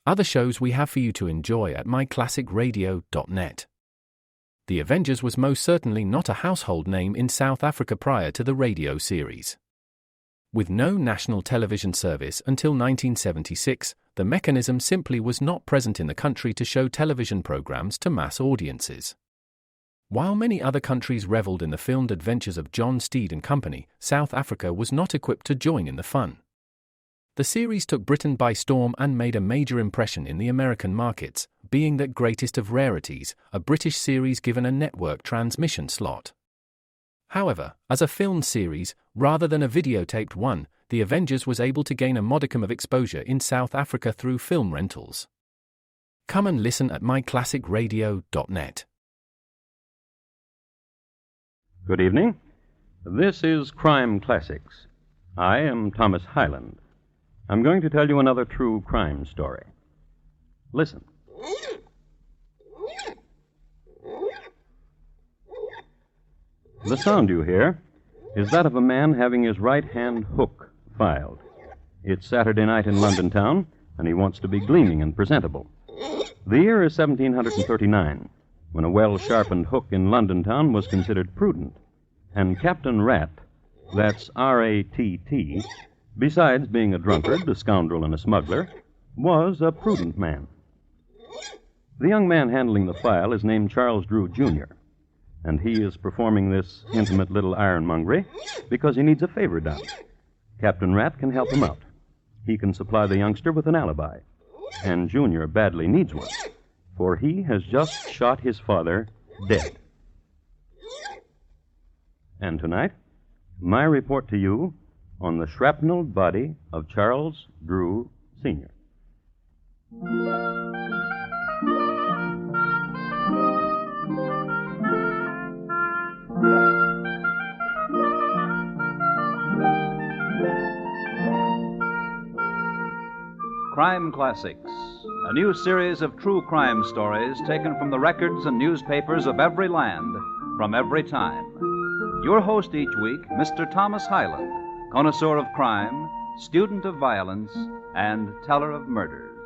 other shows we have for you to enjoy at myclassicradio.net. The Avengers was most certainly not a household name in South Africa prior to the radio series. With no national television service until 1976, the mechanism simply was not present in the country to show television programs to mass audiences. While many other countries reveled in the filmed adventures of John Steed and company, South Africa was not equipped to join in the fun. The series took Britain by storm and made a major impression in the American markets, being that greatest of rarities, a British series given a network transmission slot. However, as a filmed series, rather than a videotaped one, The Avengers was able to gain a modicum of exposure in South Africa through film rentals. Come and listen at myclassicradio.net. Good evening. This is Crime Classics. I am Thomas Hyland. I'm going to tell you another true crime story. Listen. The sound you hear is that of a man having his right hand hook filed. It's Saturday night in London town, and he wants to be gleaming and presentable. The year is 1739, when a well-sharpened hook in London town was considered prudent. And Captain Rat, that's R-A-T-T, besides being a drunkard, a scoundrel, and a smuggler, was a prudent man. The young man handling the file is named Charles Drew, Jr., and he is performing this intimate little ironmongery because he needs a favor done. Captain Rat can help him out. He can supply the youngster with an alibi, and Junior badly needs one, for he has just shot his father dead. And tonight, my report to you on the shrapnelled body of Charles Drew, Sr. Crime Classics, a new series of true crime stories taken from the records and newspapers of every land, from every time. Your host each week, Mr. Thomas Hyland, connoisseur of crime, student of violence, and teller of murders.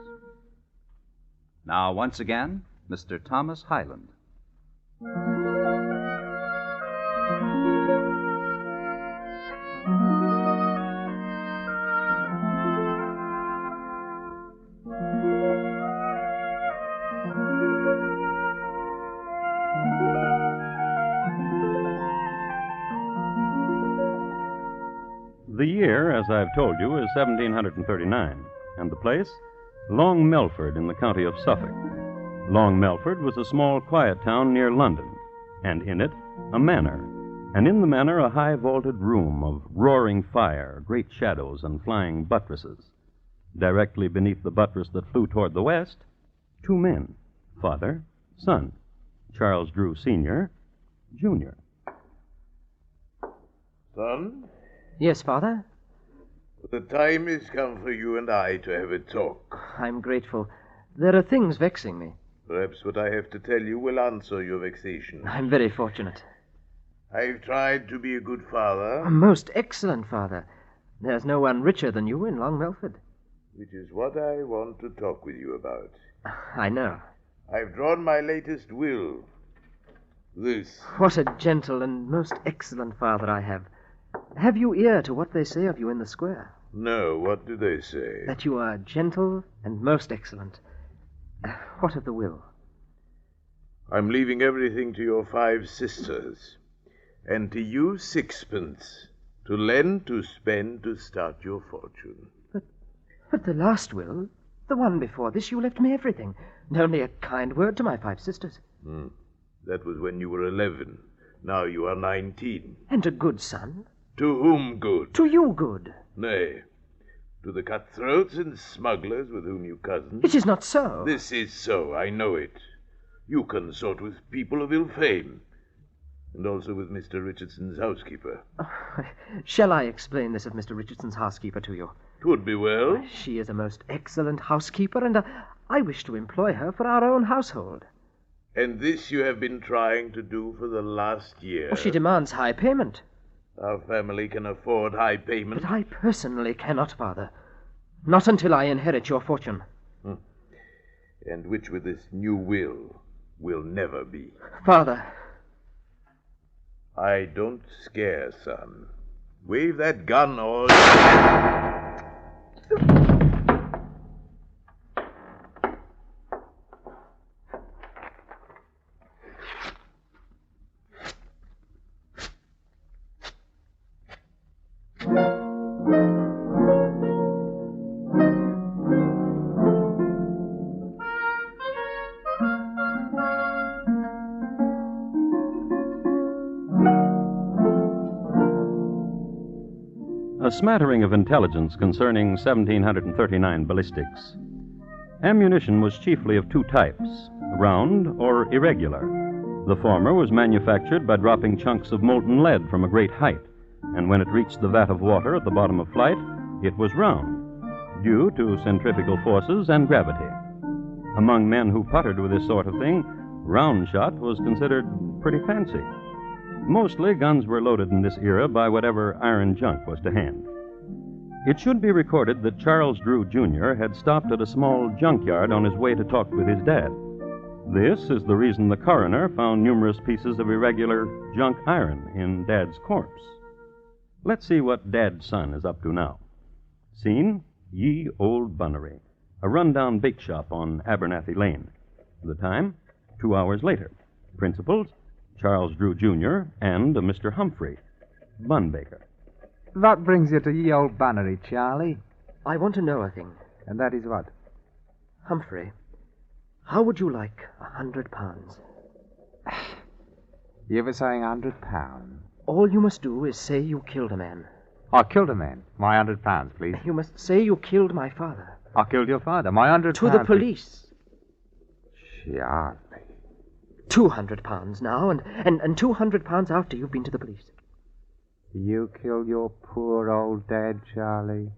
Now, once again, Mr. Thomas Hyland. The year, as I've told you, is 1739, and the place, Long Melford in the county of Suffolk. Long Melford was a small, quiet town near London, and in it, a manor, and in the manor a high-vaulted room of roaring fire, great shadows, and flying buttresses. Directly beneath the buttress that flew toward the west, two men, father, son, Charles Drew, Sr., Jr. Son? Yes, Father? The time has come for you and I to have a talk. I'm grateful. There are things vexing me. Perhaps what I have to tell you will answer your vexation. I'm very fortunate. I've tried to be a good father. A most excellent father. There's no one richer than you in Long Melford. Which is what I want to talk with you about. I know. I've drawn my latest will. This. What a gentle and most excellent father I have. Have you ear to what they say of you in the square? No, what do they say? That you are gentle and most excellent. What of the will? I'm leaving everything to your 5 sisters, and to you 6pence, to lend, to spend, to start your fortune. But the last will, the one before this, you left me everything, and only a kind word to my 5 sisters. That was when you were 11. Now you are 19. And a good son. To whom good? To you good. Nay, to the cutthroats and smugglers with whom you cozen. It is not so. This is so, I know it. You consort with people of ill fame, and also with Mr. Richardson's housekeeper. Shall I explain this of Mr. Richardson's housekeeper to you? 'Twould be well. She is a most excellent housekeeper, and I wish to employ her for our own household. And this you have been trying to do for the last year. She demands high payment. Our family can afford high payment. But I personally cannot, Father. Not until I inherit your fortune. and which with this new will never be. Father. I don't scare, son. Wave that gun or... A smattering of intelligence concerning 1739 ballistics. Ammunition was chiefly of two types, round or irregular. The former was manufactured by dropping chunks of molten lead from a great height, and when it reached the vat of water at the bottom of flight, it was round, due to centrifugal forces and gravity. Among men who puttered with this sort of thing, round shot was considered pretty fancy. Mostly, guns were loaded in this era by whatever iron junk was to hand. It should be recorded that Charles Drew, Jr. had stopped at a small junkyard on his way to talk with his dad. This is the reason the coroner found numerous pieces of irregular junk iron in Dad's corpse. Let's see what Dad's son is up to now. Scene, Ye Old Bunnery, a rundown bake shop on Abernathy Lane. The time, 2 hours later. Principals, Charles Drew, Jr. and a Mr. Humphrey, bun baker. What brings you to Ye Old Bunnery, Charlie? I want to know a thing. And that is what? Humphrey, how would you like £100? You were saying £100? All you must do is say you killed a man. I killed a man. My £100, please. You must say you killed my father. I killed your father. My £100. To the police. Charlie. £200 now, and £200 after you've been to the police. You killed your poor old dad, Charlie?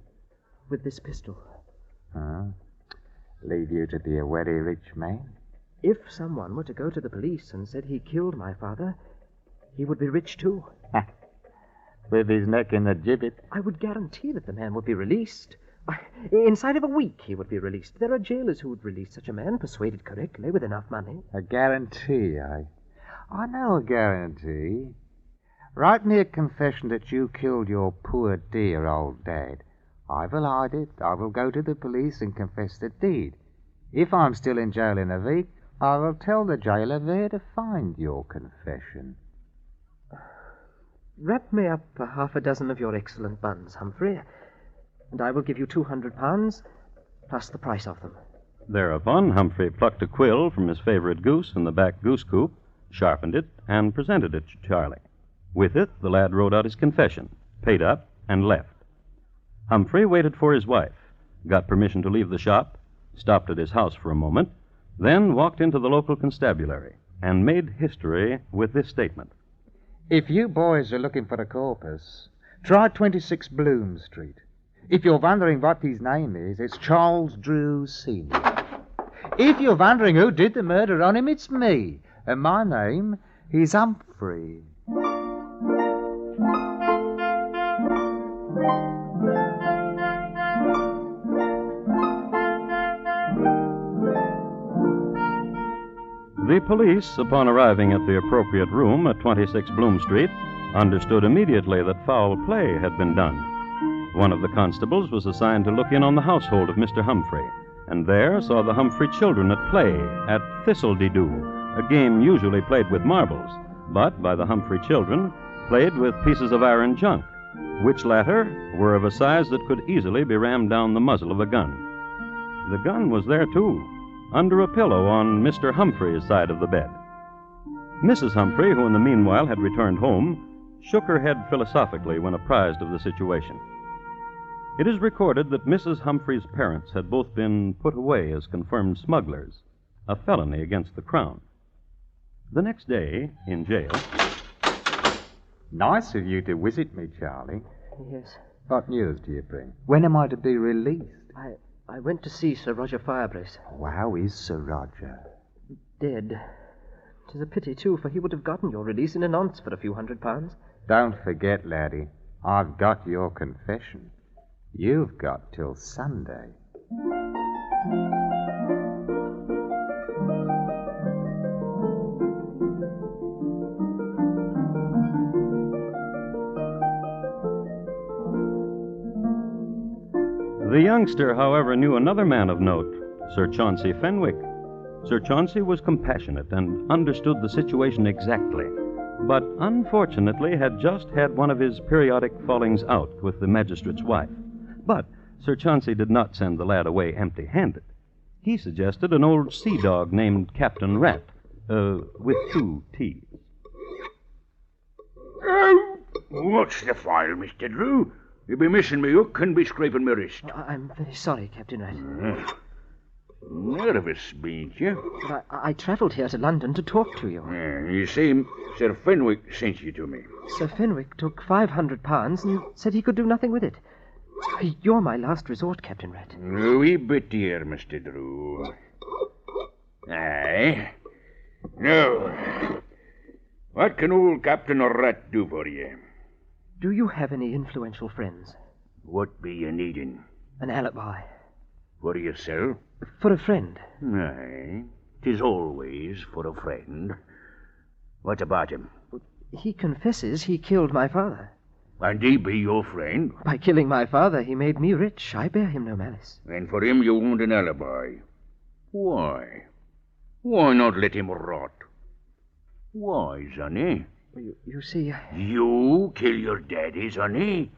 With this pistol. Huh? Leave you to be a very rich man? If someone were to go to the police and said he killed my father, he would be rich too. With his neck in the gibbet. I would guarantee that the man would be released. Inside of a week he would be released. There are jailers who would release such a man, persuaded correctly, with enough money. A guarantee, I know a guarantee. Write me a confession that you killed your poor dear old dad. I will hide it. I will go to the police and confess the deed. If I'm still in jail in a week, I will tell the jailer where to find your confession. Wrap me up half a dozen of your excellent buns, Humphrey, and I will give you £200, plus the price of them. Thereupon, Humphrey plucked a quill from his favorite goose in the back goose coop, sharpened it, and presented it to Charlie. With it, the lad wrote out his confession, paid up, and left. Humphrey waited for his wife, got permission to leave the shop, stopped at his house for a moment, then walked into the local constabulary and made history with this statement. If you boys are looking for a corpus, try 26 Bloom Street. If you're wondering what his name is, it's Charles Drew Sr. If you're wondering who did the murder on him, it's me. And my name is Humphrey. The police, upon arriving at the appropriate room at 26 Bloom Street, understood immediately that foul play had been done. One of the constables was assigned to look in on the household of Mr. Humphrey, and there saw the Humphrey children at play at Thistle-de-doo, a game usually played with marbles, but by the Humphrey children played with pieces of iron junk, which latter were of a size that could easily be rammed down the muzzle of a gun. The gun was there, too, under a pillow on Mr. Humphrey's side of the bed. Mrs. Humphrey, who in the meanwhile had returned home, shook her head philosophically when apprised of the situation. It is recorded that Mrs. Humphrey's parents had both been put away as confirmed smugglers, a felony against the Crown. The next day, in jail... Nice of you to visit me, Charlie. Yes. What news do you bring? When am I to be released? I went to see Sir Roger Firebrace. How is Sir Roger? Dead. 'Tis a pity, too, for he would have gotten your release in an once for a few £100. Don't forget, laddie, I've got your confession. You've got till Sunday. The youngster, however, knew another man of note, Sir Chauncey Fenwick. Sir Chauncey was compassionate and understood the situation exactly, but unfortunately had just had one of his periodic fallings out with the magistrate's wife. But Sir Chauncey did not send the lad away empty-handed. He suggested an old sea dog named Captain Rat, with 2 T's. What's the file, Mr. Drew? You'll be missing me hook and be scraping my wrist. I'm very sorry, Captain Rat. Nervous, bean't you? But I travelled here to London to talk to you. You see, Sir Fenwick sent you to me. Sir Fenwick took £500 and said he could do nothing with it. You're my last resort, Captain Rat. A wee bit dear, Mr. Drew. Aye. Now, what can old Captain Rat do for you? Do you have any influential friends? What be you needing? An alibi. For yourself? For a friend. Aye. 'Tis always for a friend. What about him? He confesses he killed my father. And he be your friend? By killing my father, he made me rich. I bear him no malice. And for him you want an alibi. Why? Why not let him rot? Why, sonny? You see... You kill your daddy, sonny?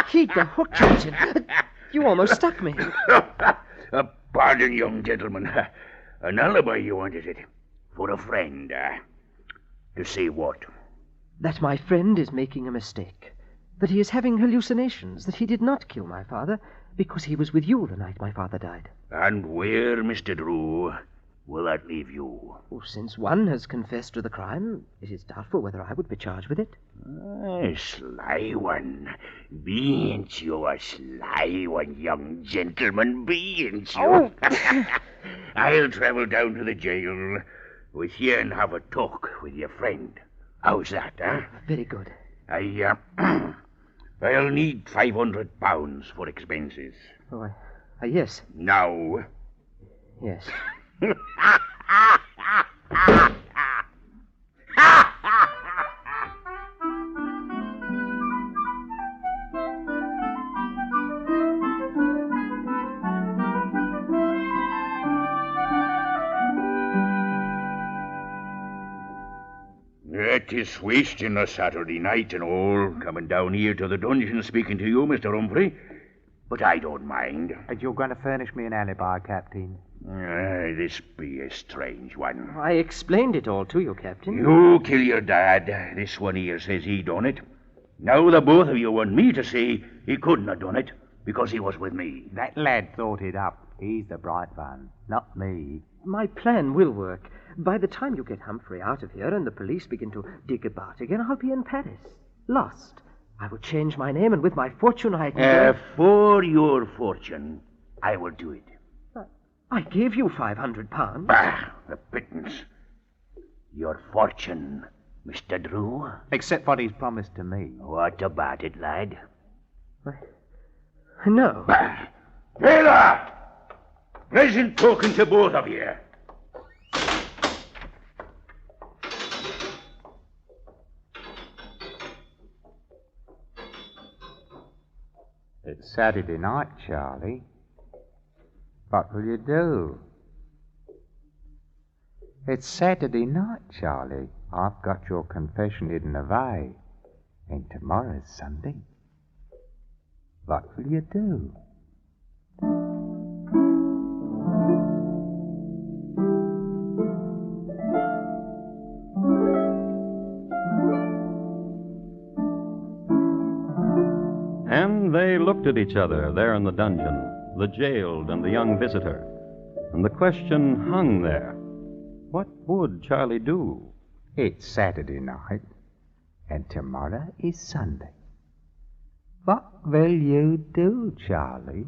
Keep the hook, Captain. You almost stuck me. Pardon, young gentleman. An alibi you want, is it? For a friend, To say what? That my friend is making a mistake. That he is having hallucinations. That he did not kill my father because he was with you the night my father died. And where, Mr. Drew, will that leave you? Since one has confessed to the crime, it is doubtful whether I would be charged with it. Sly one. Bean't you a sly one, young gentleman? Bean't you? Oh. I'll travel down to the jail with you and have a talk with your friend. How's that, huh? Very good. I'll need £500 for expenses. Oh, yes. Now. Yes. It is wasting a Saturday night and all, coming down here to the dungeon speaking to you, Mr. Humphrey. But I don't mind. And you're going to furnish me an alibi, Captain? This be a strange one. I explained it all to you, Captain. You kill your dad. This one here says he done it. Now the both of you want me to say he couldn't have done it because he was with me. That lad thought it up. He's the bright one, not me. My plan will work. By the time you get Humphrey out of here and the police begin to dig about again, I'll be in Paris. Lost. I will change my name, and with my fortune I can... For your fortune, I will do it. I gave you £500. Bah, the pittance. Your fortune, Mr. Drew. Except what he's promised to me. What about it, lad? No. Bah. Taylor! Pleasant talking to both of you. It's Saturday night, Charlie. What will you do? It's Saturday night, Charlie. I've got your confession hidden away. And tomorrow's Sunday. What will you do? And they looked at each other there in the dungeon, the jailed and the young visitor. And the question hung there. What would Charlie do? It's Saturday night, and tomorrow is Sunday. What will you do, Charlie?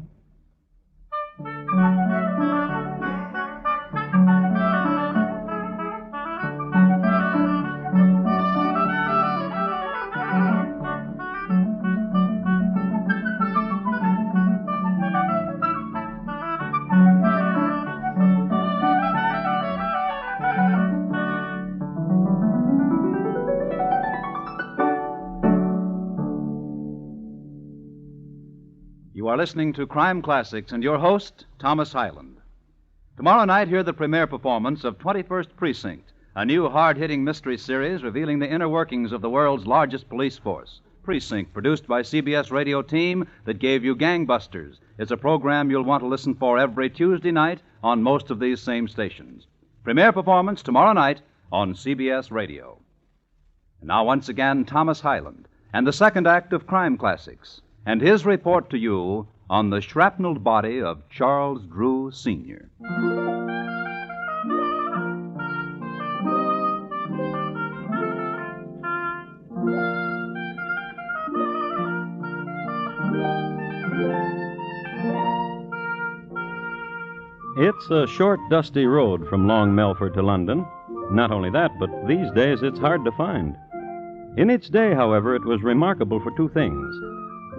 are listening to Crime Classics and your host, Thomas Hyland. Tomorrow night, hear the premiere performance of 21st Precinct, a new hard-hitting mystery series revealing the inner workings of the world's largest police force. Precinct, produced by CBS radio team that gave you Gangbusters, is a program you'll want to listen for every Tuesday night on most of these same stations. Premiere performance tomorrow night on CBS Radio. And now, once again, Thomas Hyland and the second act of Crime Classics, and his report to you on the shrapnelled body of Charles Drew, Sr. It's a short, dusty road from Long Melford to London. Not only that, but these days it's hard to find. In its day, however, it was remarkable for two things.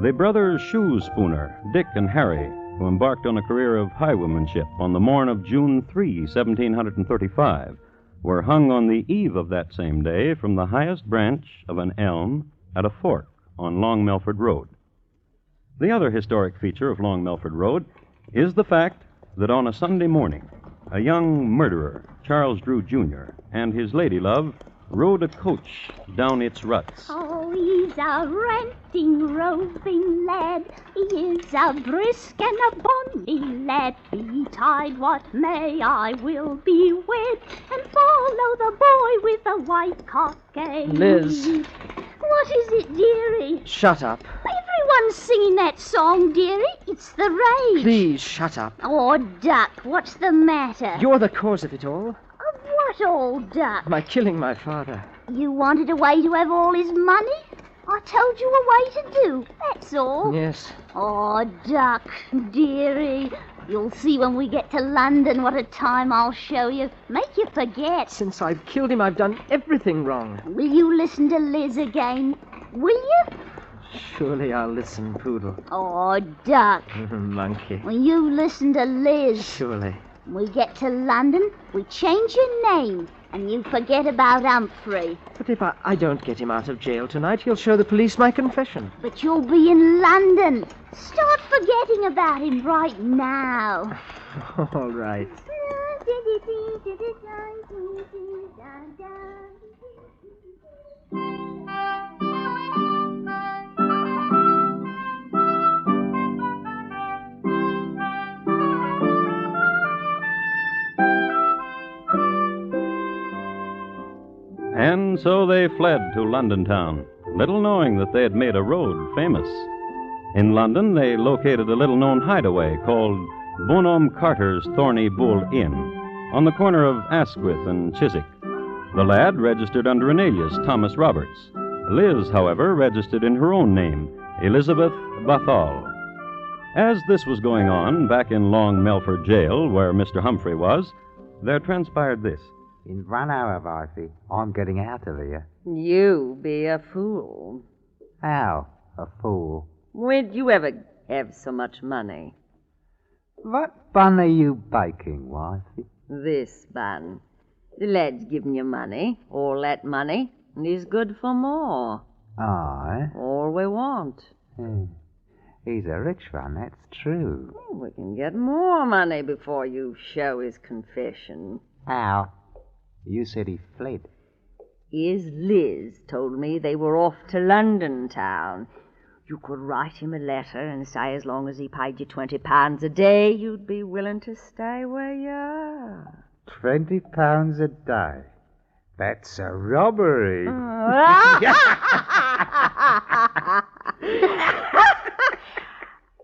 The brothers Shoe Spooner, Dick and Harry, who embarked on a career of highwaymanship on the morn of June 3, 1735, were hung on the eve of that same day from the highest branch of an elm at a fork on Long Melford Road. The other historic feature of Long Melford Road is the fact that on a Sunday morning, a young murderer, Charles Drew, Jr., and his lady love rode a coach down its ruts. Oh, he's a ranting, roving lad. He is a brisk and a bonny lad. Betide what may, I will be wed and follow the boy with the white cockade. Liz. What is it, dearie? Shut up. Everyone's singing that song, dearie. It's the rage. Please, shut up. Oh, Duck, what's the matter? You're the cause of it all. Of what, old Duck? By killing my father. You wanted a way to have all his money? I told you a way to do, that's all. Yes. Oh, Duck, dearie. You'll see when we get to London what a time I'll show you. Make you forget. Since I've killed him, I've done everything wrong. Will you listen to Liz again? Will you? Surely I'll listen, Poodle. Oh, Duck. Monkey. When you listen to Liz. Surely. When we get to London, we change your name, and you forget about Humphrey. But if I don't get him out of jail tonight, he'll show the police my confession. But you'll be in London. Start forgetting about him right now. All right. And so they fled to London town, little knowing that they had made a road famous. In London, they located a little-known hideaway called Bonhomme Carter's Thorny Bull Inn on the corner of Asquith and Chiswick. The lad registered under an alias, Thomas Roberts. Liz, however, registered in her own name, Elizabeth Bathall. As this was going on back in Long Melford Jail, where Mr. Humphrey was, there transpired this. In 1 hour, Wifey, I'm getting out of here. You be a fool. How? A fool? When'd you ever have so much money? What bun are you baking, Wifey? This bun. The lad's given you money, all that money, and he's good for more. Aye? All we want. He's a rich one, that's true. We can get more money before you show his confession. How? You said he fled. His Liz told me they were off to London town. You could write him a letter and say as long as he paid you £20 a day, you'd be willing to stay where you are. £20 a day? That's a robbery.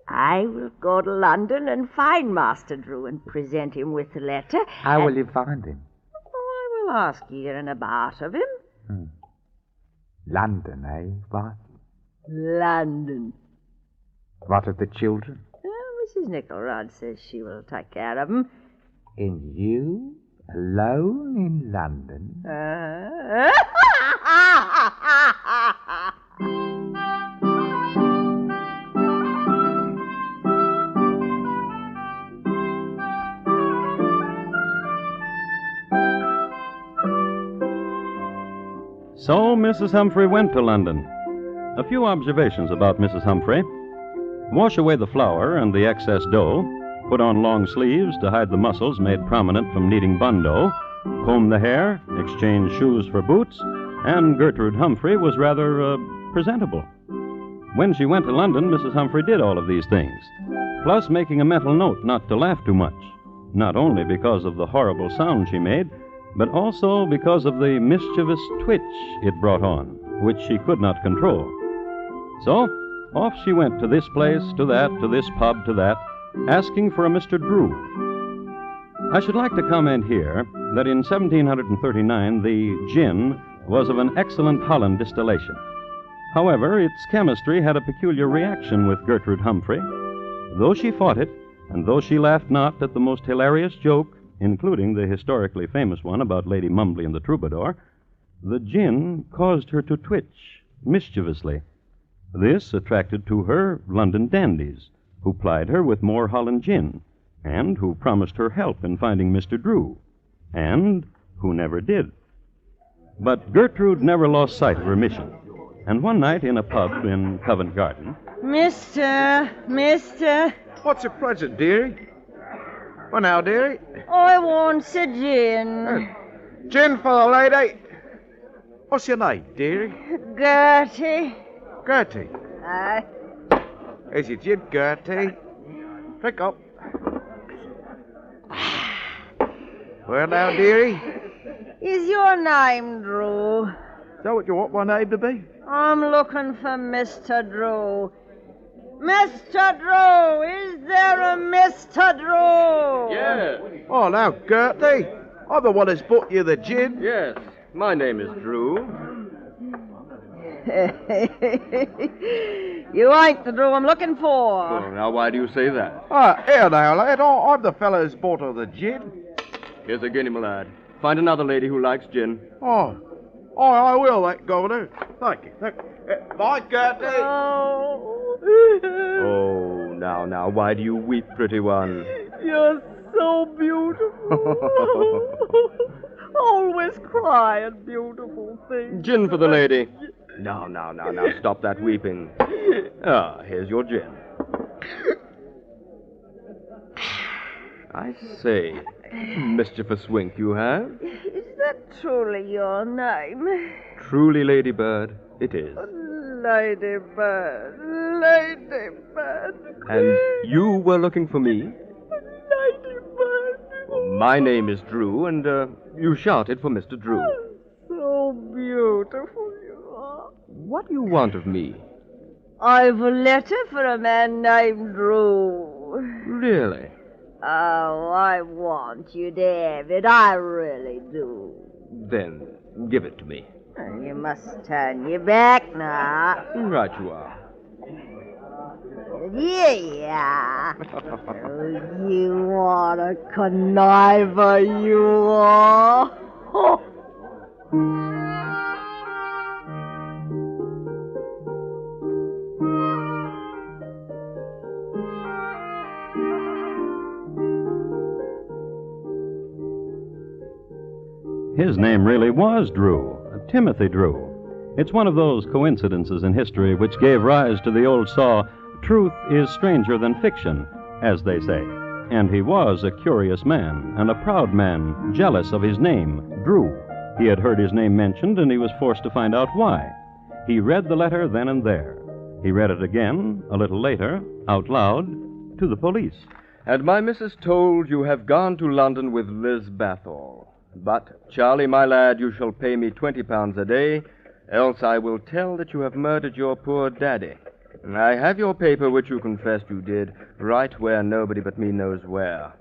I will go to London and find Master Drew and present him with the letter. How will you find him? I will ask here and about of him. London, eh, what? London. What of the children? Mrs. Nickelrod says she will take care of them. And you, alone in London? So Mrs. Humphrey went to London. A few observations about Mrs. Humphrey. Wash away the flour and the excess dough. Put on long sleeves to hide the muscles made prominent from kneading bun dough. Comb the hair, exchange shoes for boots, and Gertrude Humphrey was rather presentable. When she went to London, Mrs. Humphrey did all of these things, plus making a mental note not to laugh too much, not only because of the horrible sound she made, but also because of the mischievous twitch it brought on, which she could not control. So, off she went to this place, to that, to this pub, to that, asking for a Mr. Drew. I should like to comment here that in 1739 the gin was of an excellent Holland distillation. However, its chemistry had a peculiar reaction with Gertrude Humphrey. Though she fought it, and though she laughed not at the most hilarious joke, including the historically famous one about Lady Mumbly and the Troubadour, the gin caused her to twitch mischievously. This attracted to her London dandies, who plied her with more Holland gin, and who promised her help in finding Mr. Drew, and who never did. But Gertrude never lost sight of her mission, and one night in a pub in Covent Garden... Mister. What's your present, dearie? Well, now, dearie. I want a gin. Gin for the lady. What's your name, dearie? Gertie. Gertie. Aye. Here's your gin, Gertie. Drink up. Well, now, dearie. Is your name Drew? Is that what you want my name to be? I'm looking for Mr. Drew. Mr. Drew! Is there a Mr. Drew? Yes. Oh, now, Gertie. I'm the one that's bought you the gin. Yes. My name is Drew. You ain't the Drew I'm looking for. Well, now, why do you say that? Here now, lad. I'm the fellow who's bought her the gin. Here's a guinea, my lad. Find another lady who likes gin. Oh, I will, that governor. Thank you. Bye, Gertie. Oh, now, why do you weep, pretty one? You're so beautiful. Always crying beautiful things. Gin for the lady. Now, stop that weeping. Here's your gin. I say, mischievous wink you have. Is that truly your name? Truly, Ladybird, it is. Ladybird. And you were looking for me? Ladybird. Well, my name is Drew, and you shouted for Mr. Drew. So beautiful you are. What do you want of me? I've a letter for a man named Drew. Really? Oh, I want you to have it. I really do. Then give it to me. You must turn your back now. Right you are. Yeah. Oh, you want a conniver, you are. His name really was Drew, Timothy Drew. It's one of those coincidences in history which gave rise to the old saw, truth is stranger than fiction, as they say. And he was a curious man, and a proud man, jealous of his name, Drew. He had heard his name mentioned, and he was forced to find out why. He read the letter then and there. He read it again, a little later, out loud, to the police. And my missus told you have gone to London with Liz Bathall. But, Charlie, my lad, you shall pay me £20 a day, else I will tell that you have murdered your poor daddy. I have your paper, which you confessed you did, right where nobody but me knows where.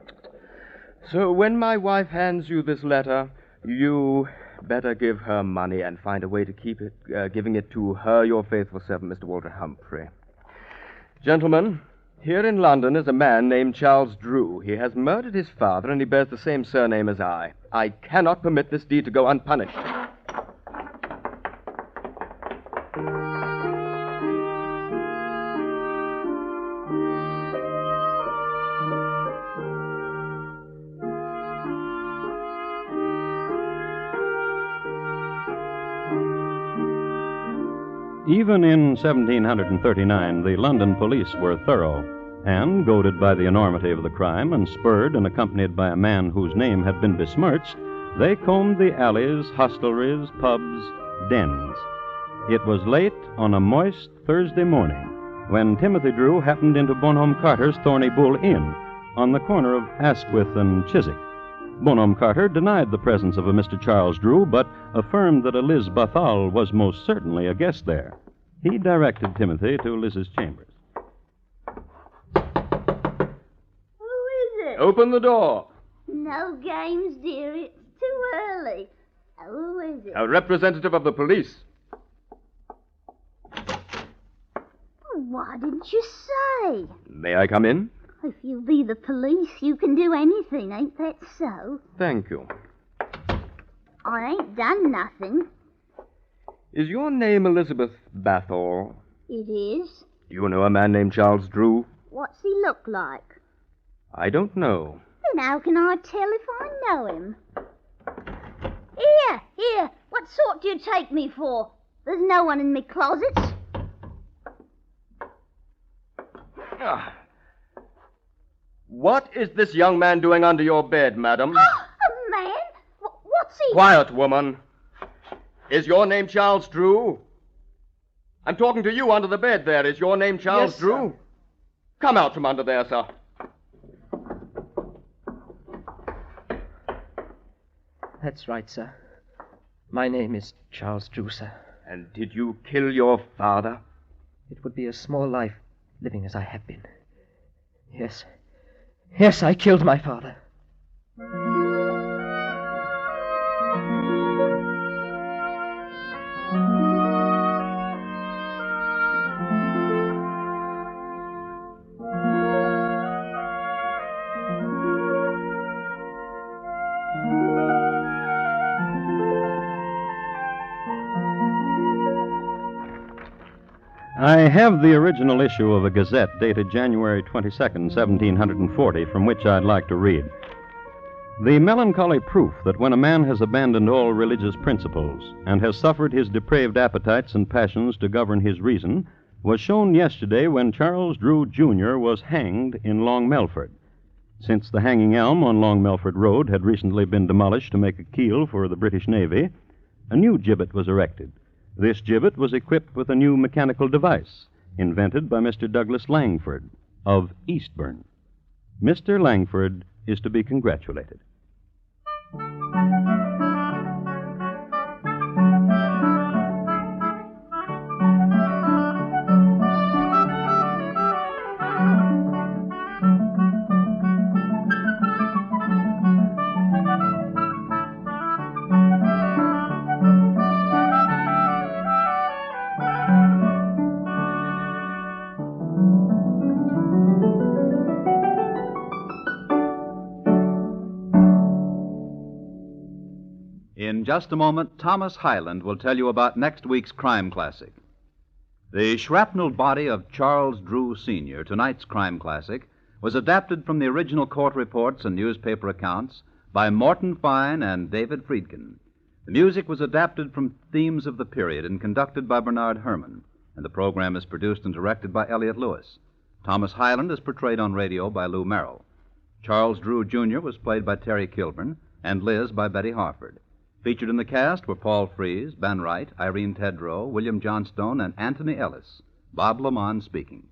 So when my wife hands you this letter, you better give her money and find a way to keep it, giving it to her, your faithful servant, Mr. Walter Humphrey. Gentlemen, here in London is a man named Charles Drew. He has murdered his father, and he bears the same surname as I. I cannot permit this deed to go unpunished. Even in 1739, the London police were thorough, and, goaded by the enormity of the crime and spurred and accompanied by a man whose name had been besmirched, they combed the alleys, hostelries, pubs, dens. It was late on a moist Thursday morning when Timothy Drew happened into Bonhomme Carter's Thorny Bull Inn on the corner of Asquith and Chiswick. Bonhomme Carter denied the presence of a Mr. Charles Drew, but affirmed that a Liz Bathal was most certainly a guest there. He directed Timothy to Liz's chambers. Who is it? Open the door. No games, dear. It's too early. Who is it? A representative of the police. Why didn't you say? May I come in? If you be the police, you can do anything, ain't that so? Thank you. I ain't done nothing. Is your name Elizabeth Bathor? It is. Do you know a man named Charles Drew? What's he look like? I don't know. Then how can I tell if I know him? Here. What sort do you take me for? There's no one in me closets. What is this young man doing under your bed, madam? A man? What's he... Quiet, woman. Is your name Charles Drew? I'm talking to you under the bed there. Is your name Charles Yes, Drew? sir. Come out from under there, sir. That's right, sir. My name is Charles Drew, sir. And did you kill your father? It would be a small life living as I have been. Yes. Yes, I killed my father. I have the original issue of a Gazette dated January 22nd, 1740, from which I'd like to read. The melancholy proof that when a man has abandoned all religious principles and has suffered his depraved appetites and passions to govern his reason was shown yesterday when Charles Drew, Jr. was hanged in Long Melford. Since the hanging elm on Long Melford Road had recently been demolished to make a keel for the British Navy, a new gibbet was erected. This gibbet was equipped with a new mechanical device invented by Mr. Douglas Langford of Eastbourne. Mr. Langford is to be congratulated. In just a moment, Thomas Hyland will tell you about next week's crime classic. The shrapnelled body of Charles Drew, Sr., tonight's crime classic, was adapted from the original court reports and newspaper accounts by Morton Fine and David Friedkin. The music was adapted from themes of the period and conducted by Bernard Herrmann, and the program is produced and directed by Elliott Lewis. Thomas Hyland is portrayed on radio by Lou Merrill. Charles Drew, Jr. was played by Terry Kilburn, and Liz by Betty Harford. Featured in the cast were Paul Frees, Ben Wright, Irene Tedrow, William Johnstone, and Anthony Ellis. Bob Lamont speaking.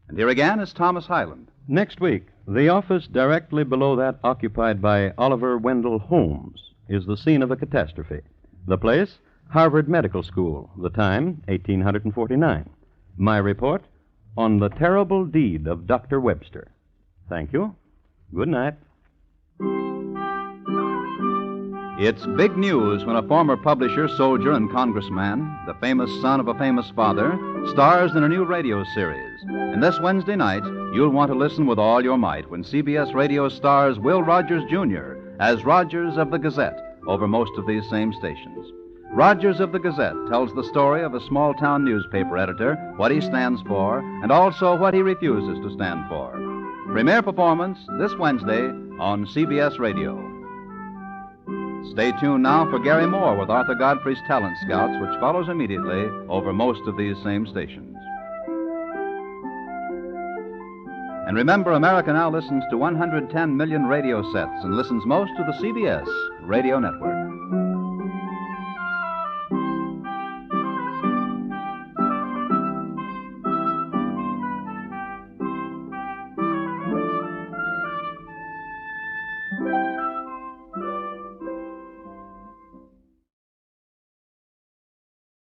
And here again is Thomas Hyland. Next week, the office directly below that occupied by Oliver Wendell Holmes is the scene of a catastrophe. The place, Harvard Medical School. The time, 1849. My report, on the terrible deed of Dr. Webster. Thank you. Good night. It's big news when a former publisher, soldier, and congressman, the famous son of a famous father, stars in a new radio series. And this Wednesday night, you'll want to listen with all your might when CBS Radio stars Will Rogers, Jr. as Rogers of the Gazette over most of these same stations. Rogers of the Gazette tells the story of a small-town newspaper editor, what he stands for, and also what he refuses to stand for. Premiere performance this Wednesday on CBS Radio. Stay tuned now for Gary Moore with Arthur Godfrey's Talent Scouts, which follows immediately over most of these same stations. And remember, America now listens to 110 million radio sets and listens most to the CBS radio network.